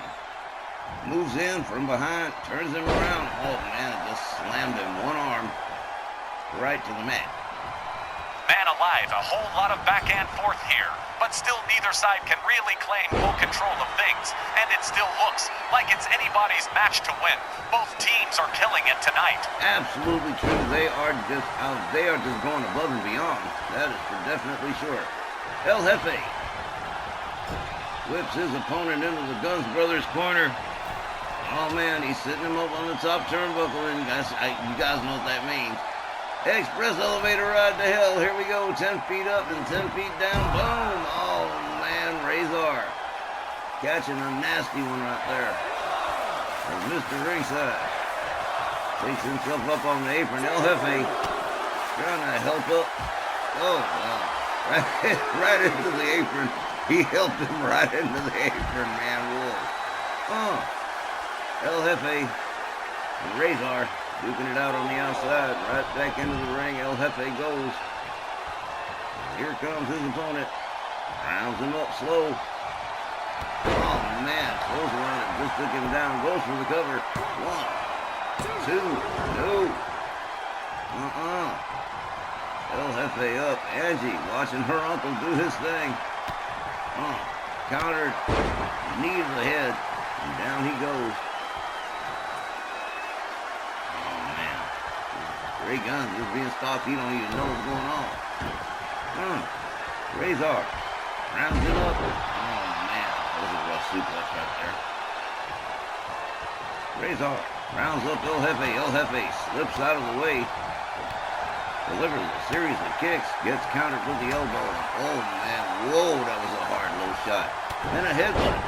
moves in from behind, turns him around. Oh, man, it just slammed him. One arm right to the mat. Man alive, a whole lot of back and forth here. But still neither side can really claim full control of things. And it still looks like it's anybody's match to win. Both teams are killing it tonight. Absolutely true. They are just going above and beyond. That is for definitely sure. El Jefe whips his opponent into the Guns Brothers corner. Oh man, he's sitting him up on the top turnbuckle, and you guys know what that means. Express elevator ride to hell. Here we go. 10 feet up and 10 feet down. Boom. Oh, man. Razor catching a nasty one right there. As Mr. Ringside takes himself up on the apron. El Jefe trying to help up. Oh, wow. Right into the apron. He helped him right into the apron, man. Whoa. El Jefe and Razor duking it out on the outside, right back into the ring. El Jefe goes. Here comes his opponent. Rounds him up slow. Oh, man. Close around it. Just took him down. Goes for the cover. 1, 2, no. El Jefe up. Angie watching her uncle do his thing. Countered. Knee to the head. And down he goes. Ray Guns is being stopped. He don't even know what's going on. Razor rounds him up. Oh, man. That was a rough suplex right there. Razor rounds up El Jefe. El Jefe slips out of the way. Delivers a series of kicks. Gets countered with the elbow. Oh, man. Whoa, that was a hard low shot. And a headbutt.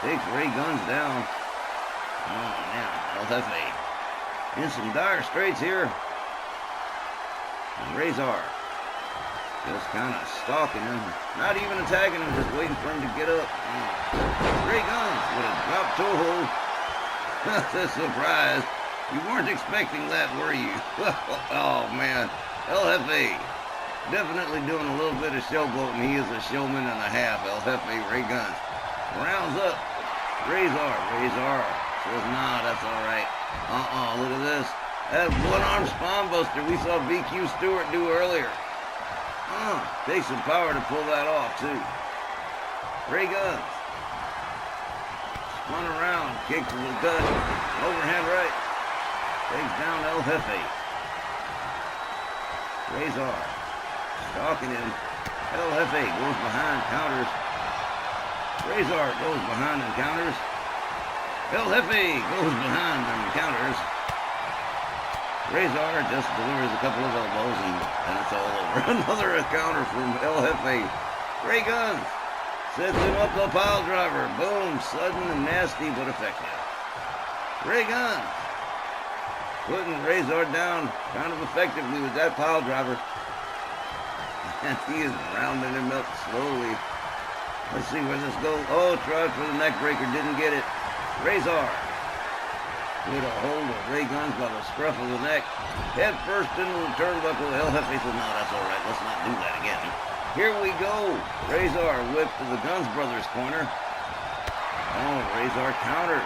Takes Ray Guns down. Oh, man. El Jefe in some dire straits here. And Razor just kind of stalking him. Not even attacking him, just waiting for him to get up. Ray Guns with a drop toe hold. That's a surprise. You weren't expecting that, were you? Oh, man. El Jefe definitely doing a little bit of showboating. He is a showman and a half. El Jefe, Ray Guns rounds up. Razor says, nah, that's all right. Look at this. That one-arm spine buster we saw BQ Stewart do earlier. Takes some power to pull that off, too. Ray Guns. Spun around, kick to the gut. Overhand right. Takes down El Jefe. Razor stalking him. El Jefe goes behind, counters. Razor goes behind and counters. El Jefe goes behind and counters. Razor just delivers a couple of elbows and it's all over. Another counter from El Jefe. Ray Guns sets him up the pile driver. Boom, sudden and nasty but effective. Ray Guns putting Razor down kind of effectively with that pile driver. And he is rounding him up slowly. Let's see where this goes. Oh, tried for the neck breaker, didn't get it. Razor with a hold of Ray Guns by the scruff of the neck. Head first into the turnbuckle. El Jefe says, no, that's all right. Let's not do that again. Here we go. Razor whip to the Guns Brothers corner. Oh, Razor counters.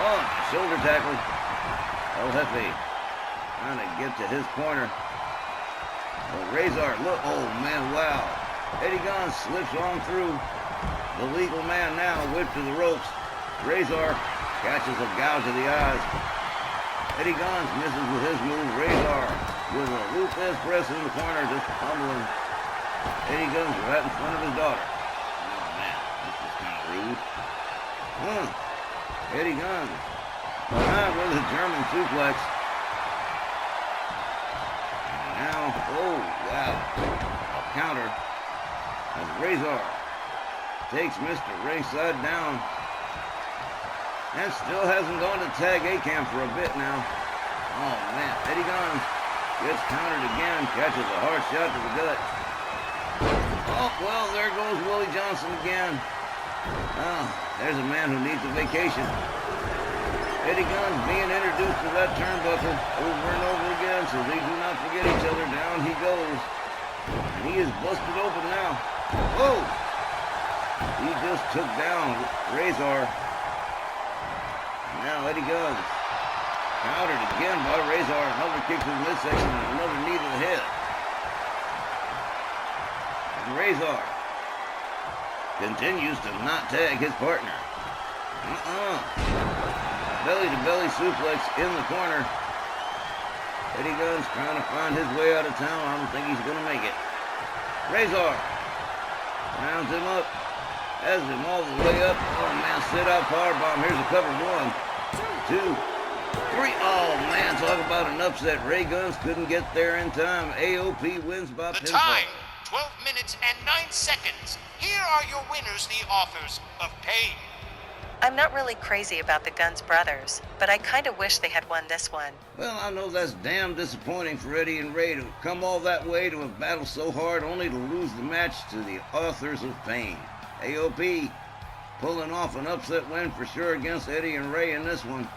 Oh, shoulder tackle. El Jefe trying to get to his corner. But Razor, look, oh man, wow. Eddie Guns slips on through. The legal man now whipped to the ropes. Razor catches a gouge of the eyes. Eddie Guns misses with his move. Razor with a Lupez press in the corner, just pummeling Eddie Guns right in front of his daughter. Oh man, this is kind of rude. Eddie Guns behind with a German suplex. And now, oh wow, a counter as Razor takes Mr. Ringside down. And still hasn't gone to tag A-Cam for a bit now. Oh, man. Eddie Guns gets countered again. Catches a hard shot to the gut. Oh, well, there goes Willie Johnson again. Oh, there's a man who needs a vacation. Eddie Guns being introduced to that turnbuckle over and over again, so they do not forget each other. Down he goes. And he is busted open now. Whoa! He just took down Razor. Now Eddie Guns countered again by Razor. Another kick to the midsection and another knee to the head. And Razor continues to not tag his partner. Belly-to-belly suplex in the corner. Eddie Guns trying to find his way out of town. I don't think he's going to make it. Razor rounds him up. Has him all the way up. Oh, man, sit-out powerbomb. Here's a cover. 1, 2, 3. Oh, man, talk about an upset. Ray Guns couldn't get there in time. AOP wins by pinfall. The time, 12 minutes and 9 seconds. Here are your winners, the authors of pain. I'm not really crazy about the Guns brothers, but I kind of wish they had won this one. Well, I know that's damn disappointing for Eddie and Ray to have come all that way to have battled so hard only to lose the match to the authors of pain. AOP pulling off an upset win for sure against Eddie and Ray in this one.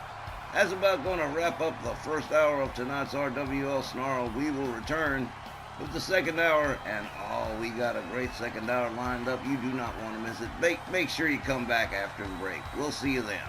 That's about going to wrap up the first hour of tonight's RWL Sn Rl. We will return with the second hour, and we got a great second hour lined up. You do not want to miss it. Make sure you come back after the break. We'll see you then.